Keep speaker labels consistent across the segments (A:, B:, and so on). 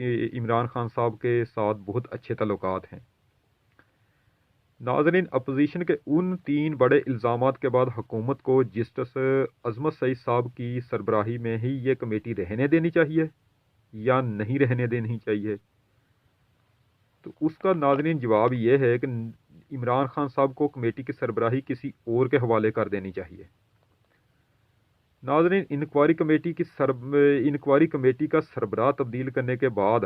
A: عمران خان صاحب کے ساتھ بہت اچھے تعلقات ہیں۔ ناظرین، اپوزیشن کے ان 3 بڑے الزامات کے بعد حکومت کو جسٹس عظمت سعید صاحب کی سربراہی میں ہی یہ کمیٹی رہنے دینی چاہیے یا نہیں رہنے دینی چاہیے؟ تو اس کا ناظرین جواب یہ ہے کہ عمران خان صاحب کو کمیٹی کی سربراہی کسی اور کے حوالے کر دینی چاہیے۔ ناظرین، انکوائری کمیٹی کا سربراہ تبدیل کرنے کے بعد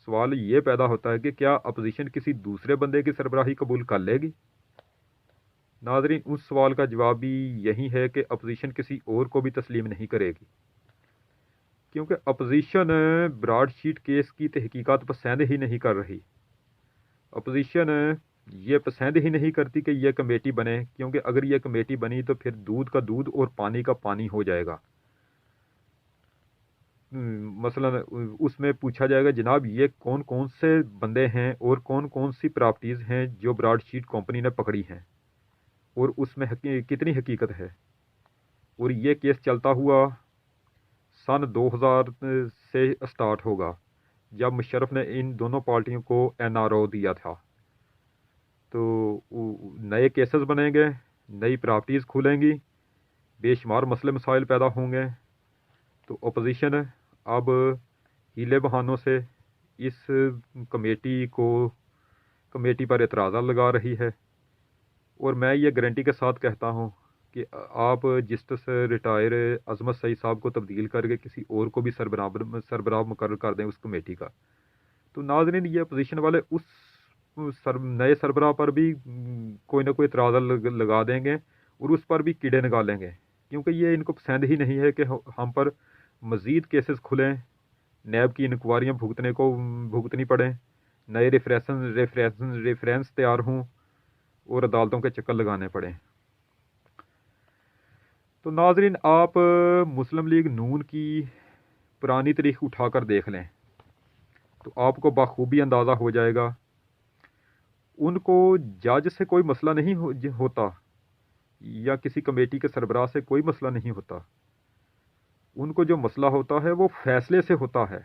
A: سوال یہ پیدا ہوتا ہے کہ کیا اپوزیشن کسی دوسرے بندے کی سربراہی قبول کر لے گی؟ ناظرین، اس سوال کا جواب بھی یہی ہے کہ اپوزیشن کسی اور کو بھی تسلیم نہیں کرے گی، کیونکہ اپوزیشن براڈ شیٹ کیس کی تحقیقات پسند ہی نہیں کر رہی۔ اپوزیشن یہ پسند ہی نہیں کرتی کہ یہ کمیٹی بنے، کیونکہ اگر یہ کمیٹی بنی تو پھر دودھ کا دودھ اور پانی کا پانی ہو جائے گا۔ مثلا اس میں پوچھا جائے گا جناب یہ کون کون سے بندے ہیں اور کون کون سی پراپرٹیز ہیں جو براڈ شیٹ کمپنی نے پکڑی ہیں اور اس میں کتنی حقیقت ہے۔ اور یہ کیس چلتا ہوا سن 2000 سے اسٹارٹ ہوگا، جب مشرف نے ان دونوں پارٹیوں کو NRO دیا تھا۔ تو نئے کیسز بنیں گے، نئی پراپرٹیز کھولیں گی، بے شمار مسئلے مسائل پیدا ہوں گے۔ تو اپوزیشن اب ہیلے بہانوں سے اس کمیٹی پر اعتراضات لگا رہی ہے، اور میں یہ گارنٹی کے ساتھ کہتا ہوں کہ آپ جسٹس ریٹائر عظمت سعید صاحب کو تبدیل کر کے کسی اور کو بھی سربراہ مقرر کر دیں اس کمیٹی کا، تو ناظرین یہ اپوزیشن والے اس نئے سربراہ پر بھی کوئی نہ کوئی اعتراض لگا دیں گے اور اس پر بھی کیڑے نکالیں گے، کیونکہ یہ ان کو پسند ہی نہیں ہے کہ ہم پر مزید کیسز کھلیں، نیب کی انکوائریاں بھگتنی پڑیں، نئے ریفرنس تیار ہوں اور عدالتوں کے چکر لگانے پڑیں۔ تو ناظرین، آپ مسلم لیگ نون کی پرانی تاریخ اٹھا کر دیکھ لیں تو آپ کو بخوبی اندازہ ہو جائے گا، ان کو جج سے کوئی مسئلہ نہیں ہوتا یا کسی کمیٹی کے سربراہ سے کوئی مسئلہ نہیں ہوتا، ان کو جو مسئلہ ہوتا ہے وہ فیصلے سے ہوتا ہے۔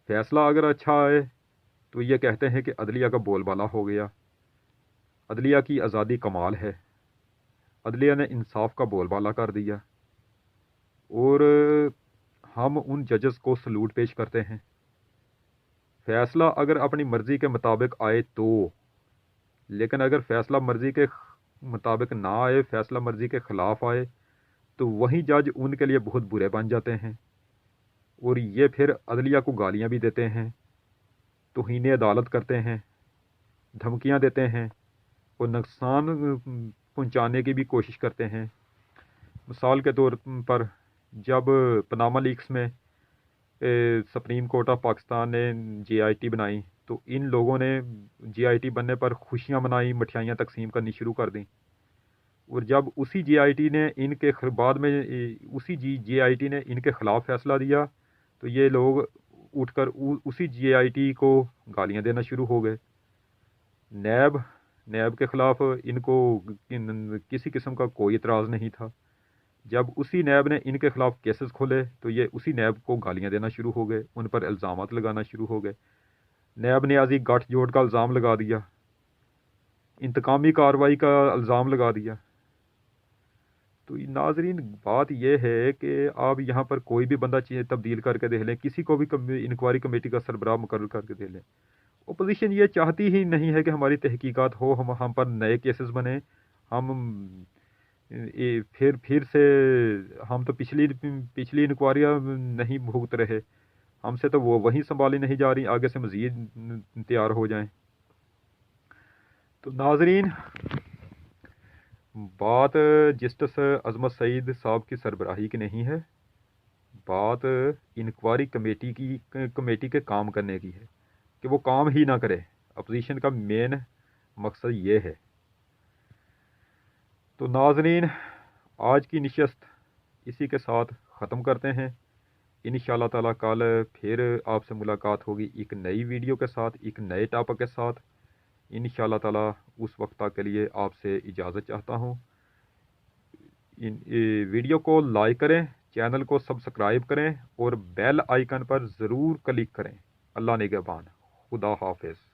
A: فیصلہ اگر اچھا آئے تو یہ کہتے ہیں کہ عدلیہ کا بول بالا ہو گیا، عدلیہ کی آزادی کمال ہے، عدلیہ نے انصاف کا بول بالا کر دیا، اور ہم ان ججز کو سلوٹ پیش کرتے ہیں۔ فیصلہ اگر اپنی مرضی کے مطابق آئے تو، لیکن اگر فیصلہ مرضی کے مطابق نہ آئے، فیصلہ مرضی کے خلاف آئے، تو وہی جج ان کے لیے بہت برے بن جاتے ہیں، اور یہ پھر عدلیہ کو گالیاں بھی دیتے ہیں، توہین عدالت کرتے ہیں، دھمکیاں دیتے ہیں اور نقصان پہنچانے کی بھی کوشش کرتے ہیں۔ مثال کے طور پر جب پاناما لیکس میں سپریم کورٹ آف پاکستان نے JIT بنائی تو ان لوگوں نے JIT بننے پر خوشیاں منائی، مٹھائیاں تقسیم کرنی شروع کر دیں، اور جب اسی JIT نے ان کے خلاف فیصلہ دیا تو یہ لوگ اٹھ کر اسی JIT کو گالیاں دینا شروع ہو گئے۔ نیب کے خلاف ان کو کسی قسم کا کوئی اعتراض نہیں تھا، جب اسی نیب نے ان کے خلاف کیسز کھولے تو یہ اسی نیب کو گالیاں دینا شروع ہو گئے، ان پر الزامات لگانا شروع ہو گئے، نیب نیازی گٹھ جوڑ کا الزام لگا دیا، انتقامی کارروائی کا الزام لگا دیا۔ تو ناظرین بات یہ ہے کہ آپ یہاں پر کوئی بھی بندہ تبدیل کر کے دیکھ لیں، کسی کو بھی انکوائری کمیٹی کا سربراہ مقرر کر کے دیکھ لیں، اپوزیشن یہ چاہتی ہی نہیں ہے کہ ہماری تحقیقات ہو، ہم پر نئے کیسز بنے، ہم پھر سے ہم تو پچھلی انکوائریاں نہیں بھگت رہے، ہم سے تو وہ وہیں سنبھالی نہیں جا رہی، آگے سے مزید تیار ہو جائیں۔ تو ناظرین بات جسٹس عظمت سعید صاحب کی سربراہی کی نہیں ہے، بات انکوائری کمیٹی کے کام کرنے کی ہے کہ وہ کام ہی نہ کرے۔ اپوزیشن کا مین مقصد یہ ہے۔ تو ناظرین آج کی نشست اسی کے ساتھ ختم کرتے ہیں، انشاءاللہ تعالیٰ کل پھر آپ سے ملاقات ہوگی ایک نئی ویڈیو کے ساتھ، ایک نئے ٹاپک کے ساتھ۔ انشاءاللہ تعالیٰ اس وقت تک کے لیے آپ سے اجازت چاہتا ہوں۔ ویڈیو کو لائک کریں چینل کو سبسکرائب کریں اور بیل آئیکن پر ضرور کلک کریں۔ اللہ نگہبان۔ خدا حافظ۔